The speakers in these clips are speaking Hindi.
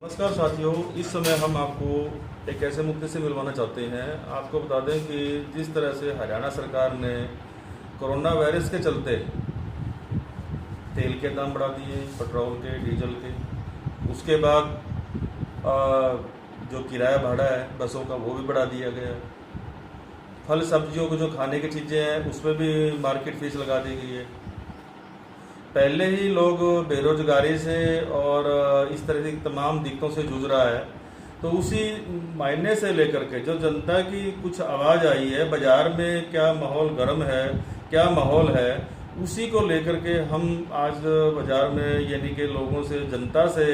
नमस्कार साथियों, इस समय हम आपको एक ऐसे मुद्दे से मिलवाना चाहते हैं। आपको बता दें कि जिस तरह से हरियाणा सरकार ने कोरोना वायरस के चलते तेल के दाम बढ़ा दिए, पेट्रोल के, डीजल के, उसके बाद जो किराया भाड़ा है बसों का वो भी बढ़ा दिया गया। फल सब्जियों को जो खाने की चीज़ें हैं उस पर भी मार्केट फीस लगा दी गई है। पहले ही लोग बेरोजगारी से और इस तरह की तमाम दिक्कतों से जूझ रहा है, तो उसी मायने से लेकर के जो जनता की कुछ आवाज़ आई है, बाज़ार में क्या माहौल गर्म है, क्या माहौल है, उसी को लेकर के हम आज बाज़ार में यानी कि लोगों से, जनता से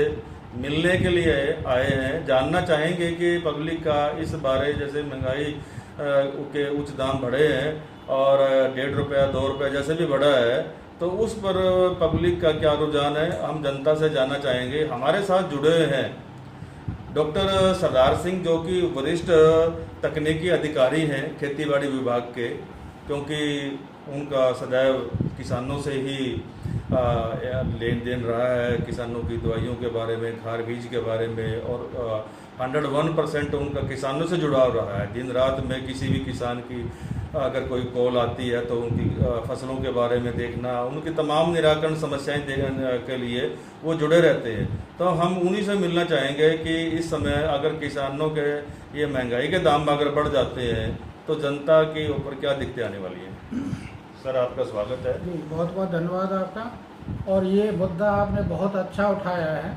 मिलने के लिए आए हैं। जानना चाहेंगे कि पब्लिक का इस बारे, जैसे महंगाई के उच्च दाम बढ़े हैं और 1.5 रुपया 2 रुपया जैसे भी बढ़ा है, तो उस पर पब्लिक का क्या रुझान है, हम जनता से जानना चाहेंगे। हमारे साथ जुड़े हैं डॉक्टर सरदार सिंह, जो कि वरिष्ठ तकनीकी अधिकारी हैं खेतीबाड़ी विभाग के, क्योंकि उनका सदैव किसानों से ही लेन देन रहा है, किसानों की दवाइयों के बारे में, खाद बीज के बारे में, और 101% उनका किसानों से जुड़ाव रहा है। दिन रात में किसी भी किसान की अगर कोई कॉल आती है तो उनकी फसलों के बारे में देखना, उनकी तमाम निराकरण समस्याएं देखने के लिए वो जुड़े रहते हैं। तो हम उन्हीं से मिलना चाहेंगे कि इस समय अगर किसानों के ये महंगाई के दाम अगर बढ़ जाते हैं तो जनता के ऊपर क्या दिक्कतें आने वाली हैं। सर, आपका स्वागत है। जी, बहुत बहुत धन्यवाद आपका। और ये मुद्दा आपने बहुत अच्छा उठाया है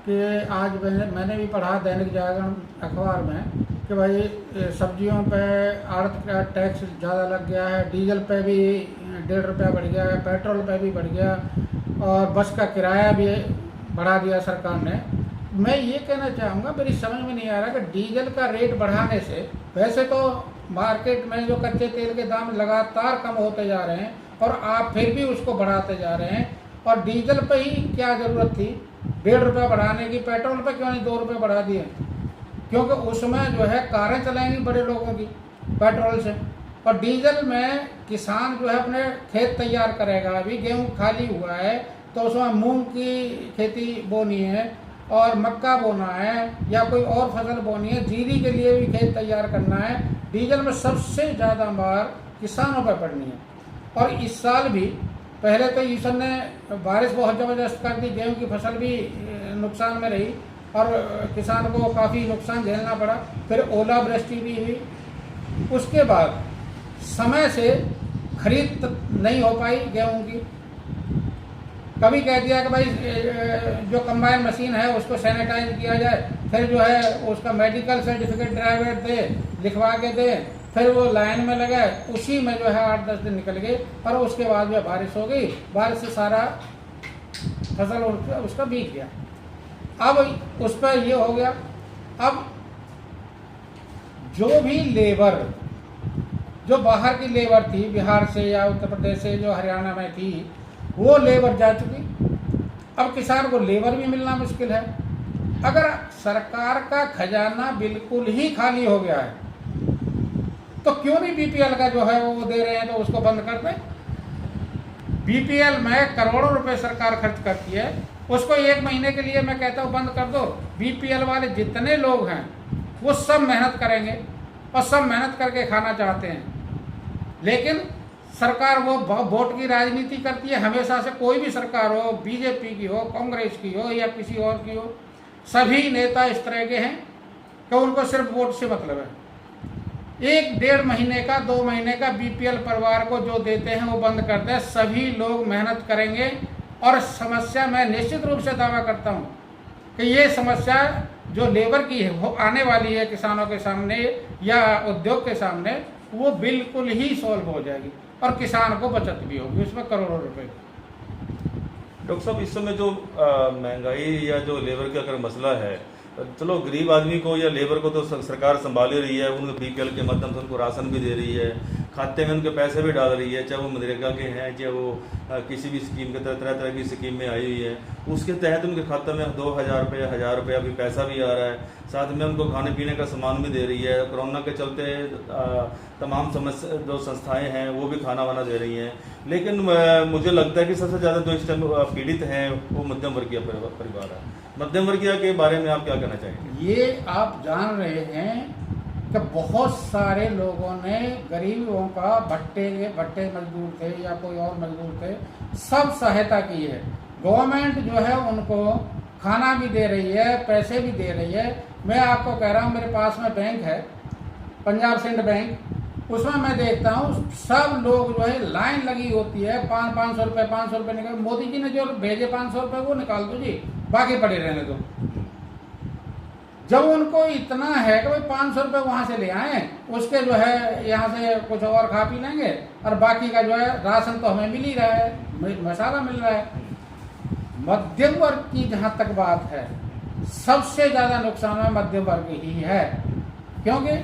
कि आज मैंने भी पढ़ा दैनिक जागरण अखबार में कि भाई सब्जियों पे आड़त का टैक्स ज़्यादा लग गया है, डीजल पे भी 1.5 रुपया बढ़ गया है, पेट्रोल पे भी बढ़ गया, और बस का किराया भी बढ़ा दिया सरकार ने। मैं ये कहना चाहूँगा, मेरी समझ में नहीं आ रहा कि डीजल का रेट बढ़ाने से, वैसे तो मार्केट में जो कच्चे तेल के दाम लगातार कम होते जा रहे हैं और आप फिर भी उसको बढ़ाते जा रहे हैं, और डीजल पे ही क्या ज़रूरत थी 1.5 रुपया बढ़ाने की, पेट्रोल पे क्यों नहीं 2 रुपये बढ़ा दिए? क्योंकि उसमें जो है कारें चलाएंगी बड़े लोगों की पेट्रोल से, और डीजल में किसान जो है अपने खेत तैयार करेगा। अभी गेहूँ खाली हुआ है तो उसमें मूंग की खेती बोनी है और मक्का बोना है या कोई और फसल बोनी है, जीरी के लिए भी खेत तैयार करना है। डीजल में सबसे ज़्यादा मार किसानों पर पड़नी है। और इस साल भी पहले तो ईसन ने बारिश बहुत ज़बरदस्त कर दी, गेहूँ की फसल भी नुकसान में रही और किसान को काफ़ी नुकसान झेलना पड़ा। फिर ओलावृष्टि भी हुई, उसके बाद समय से खरीद नहीं हो पाई गेहूं की। कभी कह दिया कि भाई जो कंबाइन मशीन है उसको सैनिटाइज किया जाए, फिर जो है उसका मेडिकल सर्टिफिकेट ड्राइवर दे, लिखवा के दे, फिर वो लाइन में लगे, उसी में जो है 8-10 दिन निकल गए। और उसके बाद जो बारिश हो गई, बारिश से सारा फसल उसका बीत गया। अब उस पर ये हो गया। अब जो भी लेबर, जो बाहर की लेबर थी, बिहार से या उत्तर प्रदेश से जो हरियाणा में थी, वो लेबर जा चुकी। अब किसान को लेबर भी मिलना मुश्किल है। अगर सरकार का खजाना बिल्कुल ही खाली हो गया है तो क्यों नहीं बीपीएल का जो है वो दे रहे हैं, तो उसको बंद कर दें। बीपीएल में करोड़ों रुपए सरकार खर्च करती है, उसको 1 महीने के लिए मैं कहता हूँ बंद कर दो। बीपीएल वाले जितने लोग हैं वो सब मेहनत करेंगे और सब मेहनत करके खाना चाहते हैं, लेकिन सरकार वो वोट की राजनीति करती है हमेशा से। कोई भी सरकार हो, बीजेपी की हो, कांग्रेस की हो या किसी और की हो, सभी नेता इस तरह के हैं कि उनको सिर्फ वोट से मतलब है। 1-1.5 महीने का, 2 महीने का बीपीएल परिवार को जो देते हैं वो बंद कर दें। सभी लोग मेहनत करेंगे और समस्या, मैं निश्चित रूप से दावा करता हूँ कि ये समस्या जो लेबर की है वो आने वाली है किसानों के सामने या उद्योग के सामने, वो बिल्कुल ही सॉल्व हो जाएगी और किसान को बचत भी होगी उसमें करोड़ों रुपए। डॉक्टर साहब, इस समय जो महंगाई या जो लेबर का अगर मसला है, चलो गरीब आदमी को या लेबर को तो सरकार संभाल ही रही है, उनको बीपीएल के माध्यम से उनको राशन भी दे रही है, खाते में उनके पैसे भी डाल रही है, चाहे वो मनरेगा के हैं, चाहे वो किसी भी स्कीम के तरह तरह की स्कीम में आई हुई है, उसके तहत उनके खाते में 2000 रुपये, 1000 रुपया भी पैसा भी आ रहा है। साथ में उनको खाने पीने का सामान भी दे रही है। कोरोना के चलते तमाम समस्या जो संस्थाएं हैं वो भी खाना वाना दे रही हैं। लेकिन मुझे लगता है कि सबसे ज़्यादा जो इस टाइम पीड़ित हैं वो मध्यम वर्गीय परिवार है। मध्यम वर्गीय के बारे में आप क्या कहना चाहेंगे? ये आप जान रहे हैं कि बहुत सारे लोगों ने गरीबों का भट्टे मजदूर थे या कोई और मजदूर थे, सब सहायता की है। गवर्नमेंट जो है उनको खाना भी दे रही है, पैसे भी दे रही है। मैं आपको कह रहा हूँ, मेरे पास में बैंक है, पंजाब सिंध बैंक, उसमें मैं देखता हूँ सब लोग जो है लाइन लगी होती है, 500 रुपये निकाल, मोदी जी ने जो भेजे 500 रुपये वो निकाल दो जी, बाकी पड़े रहने दो। जब उनको इतना है कि भाई 500 रुपये वहां से ले आए, उसके जो है यहाँ से कुछ और खा पी लेंगे, और बाकी का जो है राशन तो हमें मिल ही रहा है, मसाला मिल रहा है। मध्यम वर्ग की जहाँ तक बात है, सबसे ज्यादा नुकसान में मध्यम वर्ग ही है, क्योंकि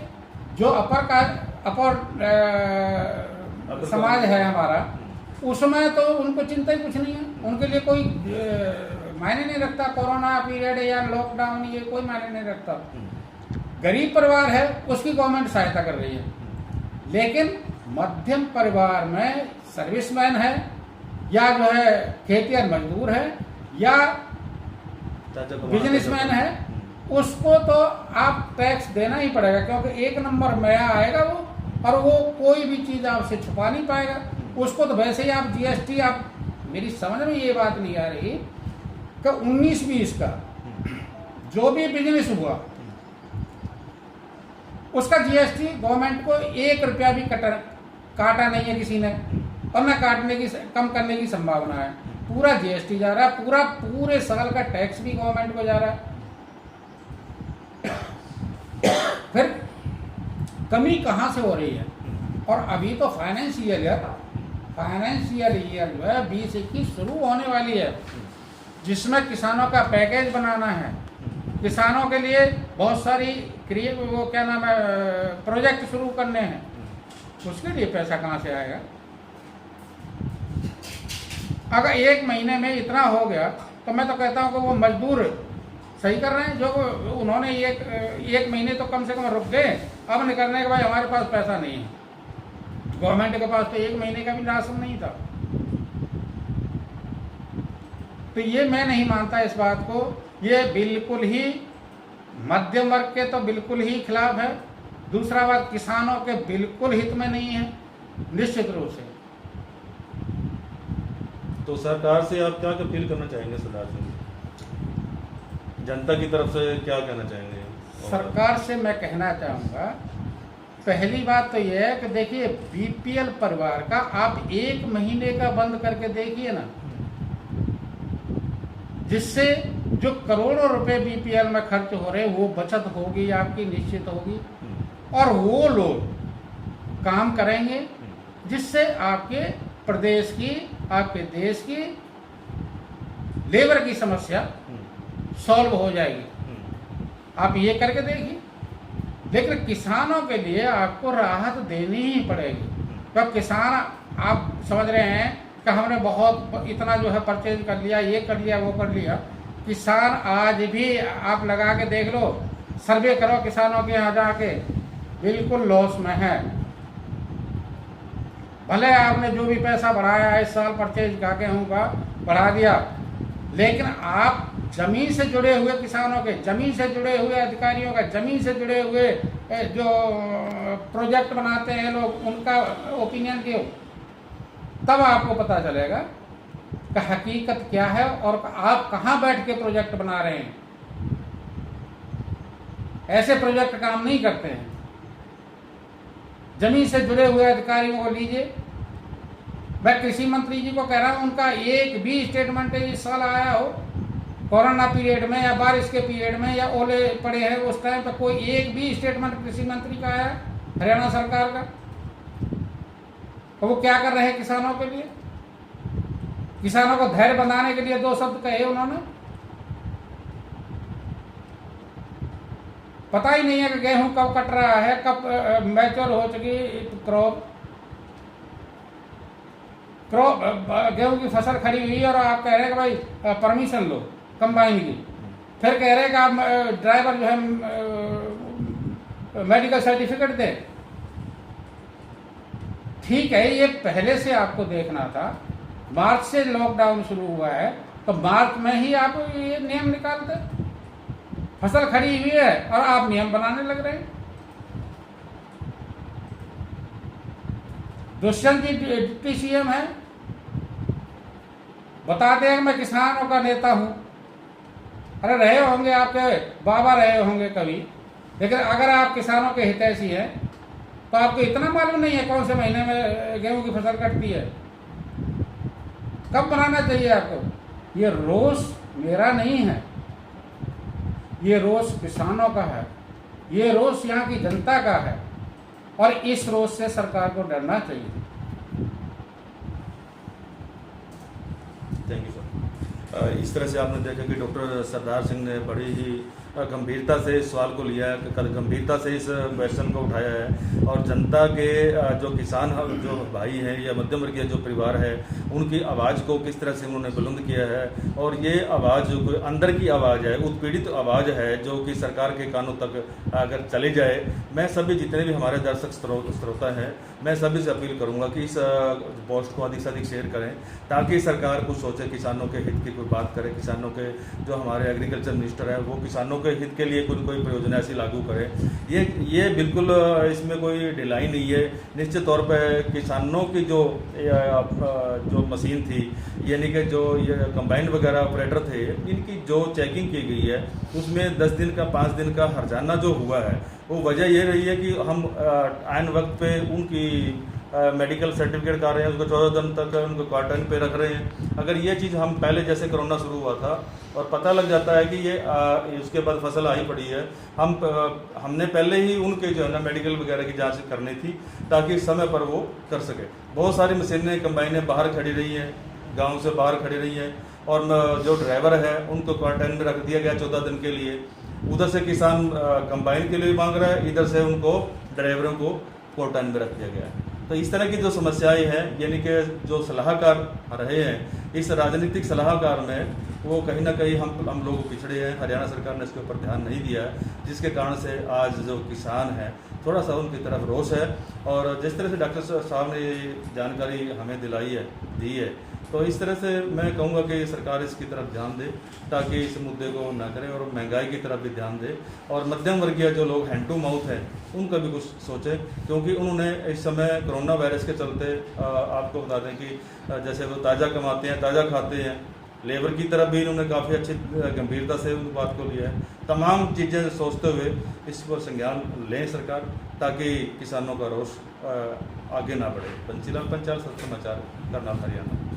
जो अपर समाज है हमारा, उसमें तो उनको चिंता ही कुछ नहीं है, उनके लिए कोई मायने नहीं रखता। कोरोना पीरियड या लॉकडाउन, ये कोई मायने नहीं रखता। गरीब परिवार है, उसकी गवर्नमेंट सहायता कर रही है, लेकिन मध्यम परिवार में सर्विसमैन है या जो है खेतिहर मजदूर है या बिजनेसमैन है, उसको तो आप टैक्स देना ही पड़ेगा, क्योंकि एक नंबर में आएगा वो, और वो कोई भी चीज आपसे छुपा नहीं पाएगा। उसको तो वैसे ही आप जीएसटी, आप मेरी समझ में ये बात नहीं आ रही कि 19-20 का जो भी बिजनेस हुआ उसका जीएसटी गवर्नमेंट को 1 रुपया भी काटा नहीं है किसी ने, और न काटने की, कम करने की संभावना है। पूरा जीएसटी जा रहा है, पूरे साल का टैक्स भी गवर्नमेंट को जा रहा है। फिर कमी कहाँ से हो रही है? और अभी तो फाइनेंशियल ईयर जो है 2021 शुरू होने वाली है, जिसमें किसानों का पैकेज बनाना है, किसानों के लिए बहुत सारी वो क्या नाम है, प्रोजेक्ट शुरू करने हैं। उसके लिए पैसा कहाँ से आएगा? अगर 1 महीने में इतना हो गया तो मैं तो कहता हूँ कि वो मजदूर सही कर रहे हैं, जो उन्होंने एक महीने तो कम से कम रुक गए, अब निकलने के बाद हमारे पास पैसा नहीं है। गवर्नमेंट के पास तो 1 महीने का भी राशन नहीं था। तो ये मैं नहीं मानता इस बात को, ये बिल्कुल ही मध्यम वर्ग के तो बिल्कुल ही खिलाफ है। दूसरा बात, किसानों के बिल्कुल हित में नहीं है, निश्चित रूप से। तो सरकार से आप क्या अपील करना चाहेंगे? सरकार से, जनता की तरफ से क्या कहना चाहेंगे? सरकार से मैं कहना चाहूँगा, पहली बात तो यह है कि देखिए, बीपीएल परिवार का आप 1 महीने का बंद करके देखिए ना, जिससे जो करोड़ों रुपए बीपीएल में खर्च हो रहे हैं वो बचत होगी, आपकी निश्चित होगी, और वो लोग काम करेंगे, जिससे आपके प्रदेश की, आपके देश की लेबर की समस्या सॉल्व हो जाएगी। आप ये करके देखिए। लेकिन किसानों के लिए आपको राहत देनी ही पड़ेगी। तो किसान, आप समझ रहे हैं कि हमने बहुत इतना जो है परचेज कर लिया, ये कर लिया, वो कर लिया। किसान आज भी आप लगा के देख लो, सर्वे करो किसानों के यहाँ जाके, बिल्कुल लॉस में है। भले आपने जो भी पैसा बढ़ाया है इस साल परचेज का, गेहूं का बढ़ा दिया, लेकिन आप जमीन से जुड़े हुए किसानों के, जमीन से जुड़े हुए अधिकारियों का, जमीन से जुड़े हुए जो प्रोजेक्ट बनाते हैं लोग, उनका ओपिनियन दो, तब आपको पता चलेगा कि हकीकत क्या है और आप कहाँ बैठ के प्रोजेक्ट बना रहे हैं। ऐसे प्रोजेक्ट काम नहीं करते हैं। जमीन से जुड़े हुए अधिकारियों को लीजिए। मैं कृषि मंत्री जी को कह रहा हूं, उनका एक भी स्टेटमेंट इस साल आया हो, कोरोना पीरियड में या बारिश के पीरियड में या ओले पड़े हैं उस टाइम पर, कोई एक भी स्टेटमेंट कृषि मंत्री का आया हरियाणा सरकार का? तो वो क्या कर रहे हैं किसानों के लिए? किसानों को धैर्य बनाने के लिए 2 शब्द कहे उन्होंने। पता ही नहीं है कि गेहूं कब कट रहा है, कब मैच्योर हो चुकी क्रॉप, गेहूं की फसल खड़ी हुई और आप कह रहे हैं कि भाई परमिशन लो कंबाइन की। फिर कह रहे हैं कि आप ड्राइवर जो है मेडिकल सर्टिफिकेट दे। ठीक है, ये पहले से आपको देखना था। मार्च से लॉकडाउन शुरू हुआ है, तो मार्च में ही आप ये नियम निकालते। फसल खड़ी हुई है और आप नियम बनाने लग रहे हैं। दुष्यंत जी डिप्टी सीएम है, बताते हैं कि मैं किसानों का नेता हूं। अरे रहे होंगे, आपके बाबा रहे होंगे कभी, लेकिन अगर आप किसानों के हितैषी हैं तो आपको इतना मालूम नहीं है कौन से महीने में गेहूं की फसल कटती है, कब बनाना चाहिए आपको। ये रोष मेरा नहीं है, ये रोष किसानों का है, ये रोष यहाँ की जनता का है, और इस रोष से सरकार को डरना चाहिए। Thank you sir. इस तरह से आपने देखा कि डॉक्टर सरदार सिंह ने बड़ी ही गंभीरता से इस सवाल को लिया है, गंभीरता से इस क्वेश्चन को उठाया है, और जनता के जो किसान जो भाई हैं या मध्यम वर्गीय जो परिवार है उनकी आवाज़ को किस तरह से उन्होंने बुलंद किया है। और ये आवाज़ जो कोई अंदर की आवाज़ है, उत्पीड़ित आवाज़ है, जो कि सरकार के कानों तक अगर चली जाए, मैं सभी जितने भी हमारे दर्शक श्रोता हैं, मैं सभी से अपील करूंगा कि इस पोस्ट को अधिक से अधिक शेयर करें, ताकि सरकार कुछ सोचे, किसानों के हित की कोई बात करे, किसानों के जो हमारे एग्रीकल्चर मिनिस्टर है वो किसानों के हित के लिए कोई प्रयोजन ऐसी लागू करे। ये बिल्कुल इसमें कोई ढिलाई नहीं है। निश्चित तौर पर किसानों की जो मशीन थी, यानी कि जो ये कंबाइन वगैरह ऑपरेटर थे, इनकी जो चेकिंग की गई है उसमें 10 दिन का 5 दिन का हर्जाना जो हुआ है, वो वजह ये रही है कि हम आन वक्त पे उनकी मेडिकल सर्टिफिकेट कर रहे हैं, उसको 14 दिन तक उनको क्वारंटाइन पे रख रहे हैं। अगर ये चीज़ हम पहले जैसे कोरोना शुरू हुआ था और पता लग जाता है कि ये उसके बाद फसल आई पड़ी है, हमने पहले ही उनके जो है ना मेडिकल वगैरह की जांच करनी थी, ताकि समय पर वो कर सके। बहुत सारी मशीनें कंबाइनें बाहर खड़ी रही हैं, गाँव से बाहर खड़ी रही हैं, और जो ड्राइवर है उनको क्वारंटाइन में रख दिया गया 14 दिन के लिए। उधर से किसान कंबाइन के लिए मांग रहा है, इधर से उनको ड्राइवरों को क्वारंटाइन में रख दिया गया है। तो इस तरह की जो समस्याएं हैं, यानी कि जो सलाहकार रहे हैं इस राजनीतिक सलाहकार में, वो कहीं ना कहीं हम लोग पिछड़े हैं। हरियाणा सरकार ने इसके ऊपर ध्यान नहीं दिया है, जिसके कारण से आज जो किसान है थोड़ा सा उनकी तरफ रोष है। और जिस तरह से डॉक्टर साहब ने ये जानकारी हमें दी है, तो इस तरह से मैं कहूँगा कि सरकार इसकी तरफ ध्यान दे, ताकि इस मुद्दे को ना करें, और महंगाई की तरफ भी ध्यान दे, और मध्यम वर्गीय जो लोग हैंड टू माउथ हैं उनका भी कुछ सोचें, क्योंकि उन्होंने इस समय कोरोना वायरस के चलते आपको बता दें कि जैसे वो ताज़ा कमाते हैं, ताज़ा खाते हैं, लेबर की तरफ भी इन्होंने काफ़ी अच्छी गंभीरता से उस बात को लिया है। तमाम चीज़ें सोचते हुए इस पर संज्ञान लें सरकार, ताकि किसानों का रोष आगे ना बढ़े। बंसीलाल पंचाल, सच समाचार, करनाल, हरियाणा।